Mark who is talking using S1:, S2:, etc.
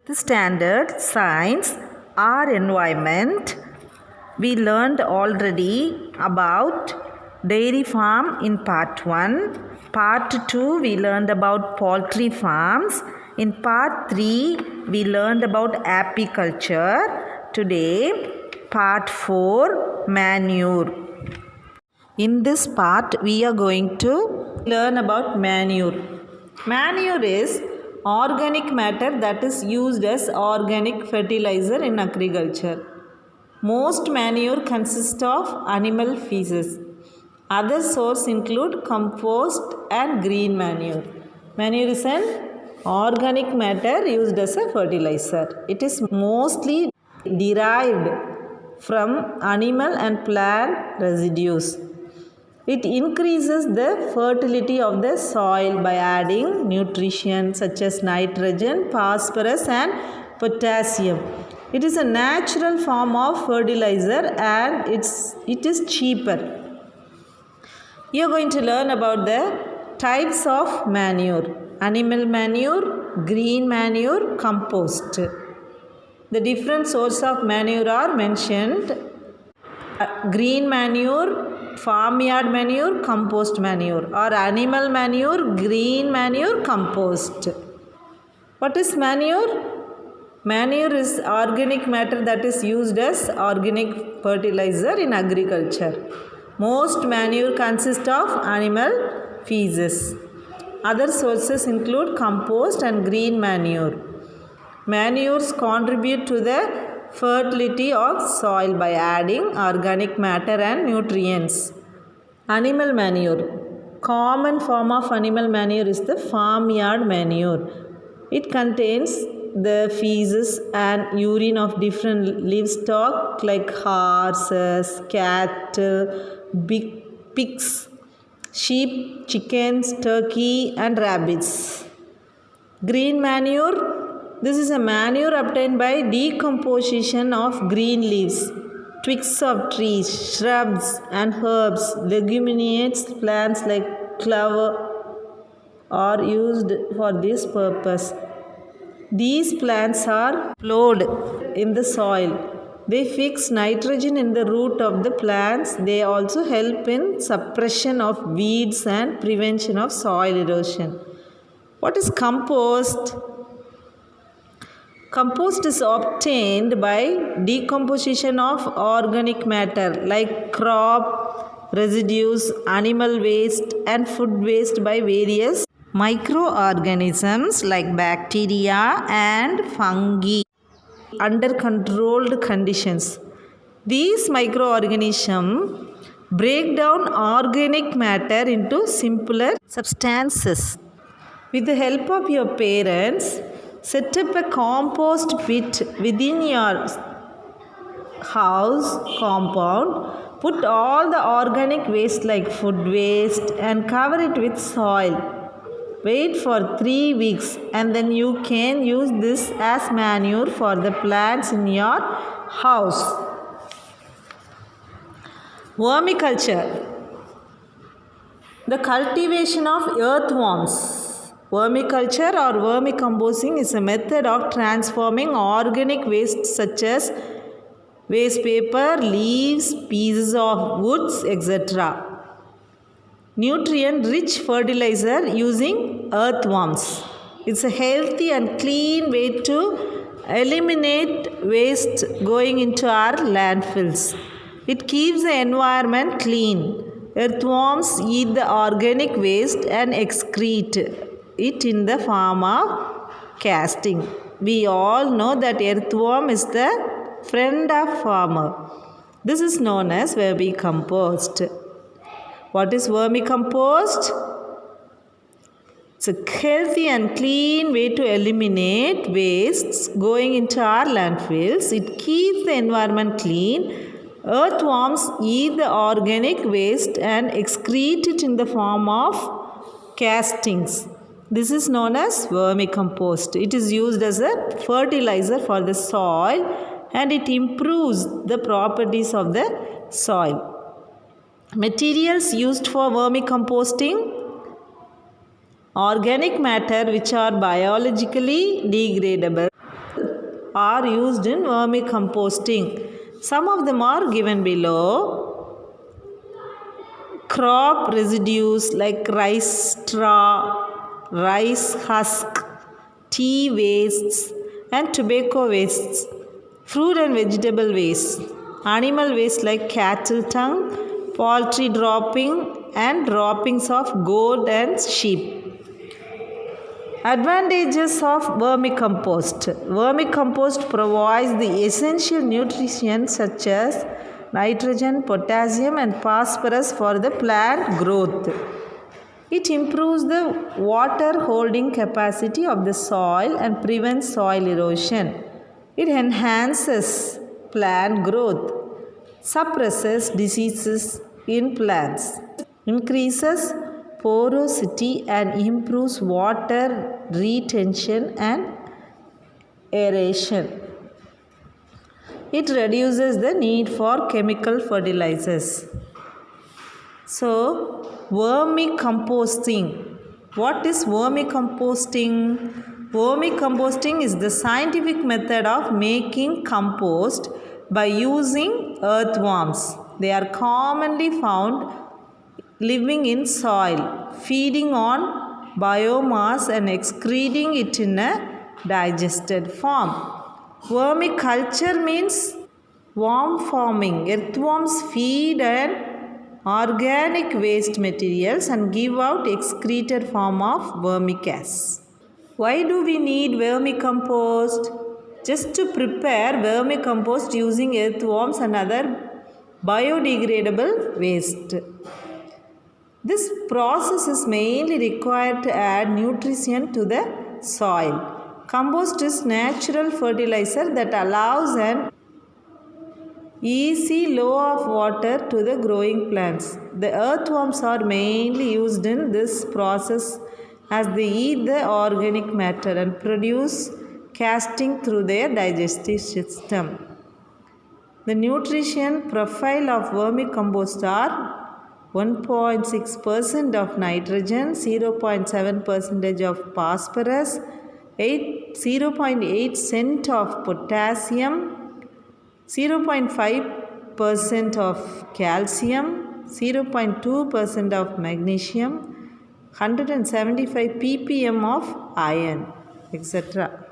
S1: The standard science or environment. We learned already about dairy farm in part 1. Part 2 we learned about poultry farms. In part 3 we learned about apiculture. Today part 4 manure. In this part we are going to learn about manure. Manure is organic matter that is used as organic fertilizer in agriculture. Most manure consists of animal feces. Other sources include compost and green manure. Manure is an organic matter used as a fertilizer. It is mostly derived from animal and plant residues. It increases the fertility of the soil by adding nutrition such as nitrogen, phosphorus and potassium. It is a natural form of fertilizer and it is cheaper. You are going to learn about the types of manure. Animal manure, green manure, compost. The different sources of manure are mentioned. Green manure, farmyard manure, compost manure, or animal manure, green manure, compost. What is manure? Manure is organic matter that is used as organic fertilizer in agriculture. Most manure consists of animal feces. Other sources include compost and green manure. Manures contribute to the fertility of soil by adding organic matter and nutrients. Animal manure. Common form of animal manure is the farmyard manure. It contains the feces and urine of different livestock like horses, cattle, pigs, sheep, chickens, turkey and rabbits. Green manure. This is a manure obtained by decomposition of green leaves, twigs of trees, shrubs and herbs. Leguminous plants like clover are used for this purpose. These plants are plowed in the soil. They fix nitrogen in the root of the plants. They also help in suppression of weeds and prevention of soil erosion. What is compost? Compost is obtained by decomposition of organic matter like crop residues, animal waste and food waste by various microorganisms like bacteria and fungi under controlled conditions. These microorganisms break down organic matter into simpler substances. With the help of your parents, set up a compost pit within your house compound. Put all the organic waste like food waste and cover it with soil. Wait for 3 weeks and then you can use this as manure for the plants in your house. Vermiculture. The cultivation of earthworms. Vermiculture or vermicomposting is a method of transforming organic waste such as waste paper, leaves, pieces of woods, etc. Nutrient-rich fertilizer using earthworms. It's a healthy and clean way to eliminate waste going into our landfills. It keeps the environment clean. Earthworms eat the organic waste and excrete it in the form of casting. We all know that earthworm is the friend of farmer. This is known as vermicompost. What is vermicompost? It's a healthy and clean way to eliminate wastes going into our landfills. It keeps the environment clean. Earthworms eat the organic waste and excrete it in the form of castings. This is known as vermicompost. It is used as a fertilizer for the soil and it improves the properties of the soil. Materials used for vermicomposting. Organic matter which are biologically degradable are used in vermicomposting. Some of them are given below. Crop residues like rice straw, rice husk, tea wastes and tobacco wastes, fruit and vegetable waste, animal waste like cattle dung, poultry dropping and droppings of goat and sheep. Advantages of vermicompost. Vermicompost provides the essential nutrients such as nitrogen, potassium and phosphorus for the plant growth. It improves the water holding capacity of the soil and prevents soil erosion. It enhances plant growth, suppresses diseases in plants, increases porosity and improves water retention and aeration. It reduces the need for chemical fertilizers. So, vermicomposting. What is vermicomposting? Vermicomposting is the scientific method of making compost by using earthworms. They are commonly found living in soil, feeding on biomass and excreting it in a digested form. Vermiculture means worm farming. Earthworms feed on organic waste materials and give out excreted form of vermicast. Why do we need vermicompost? Just to prepare vermicompost using earthworms and other biodegradable waste. This process is mainly required to add nutrition to the soil. Compost is natural fertilizer that allows an easy flow of water to the growing plants. The earthworms are mainly used in this process as they eat the organic matter and produce casting through their digestive system. The nutrition profile of vermicompost are 1.6% of nitrogen, 0.7% of phosphorus, 0.8% of potassium, 0.5% of calcium, 0.2% of magnesium, 175 ppm of iron, etc.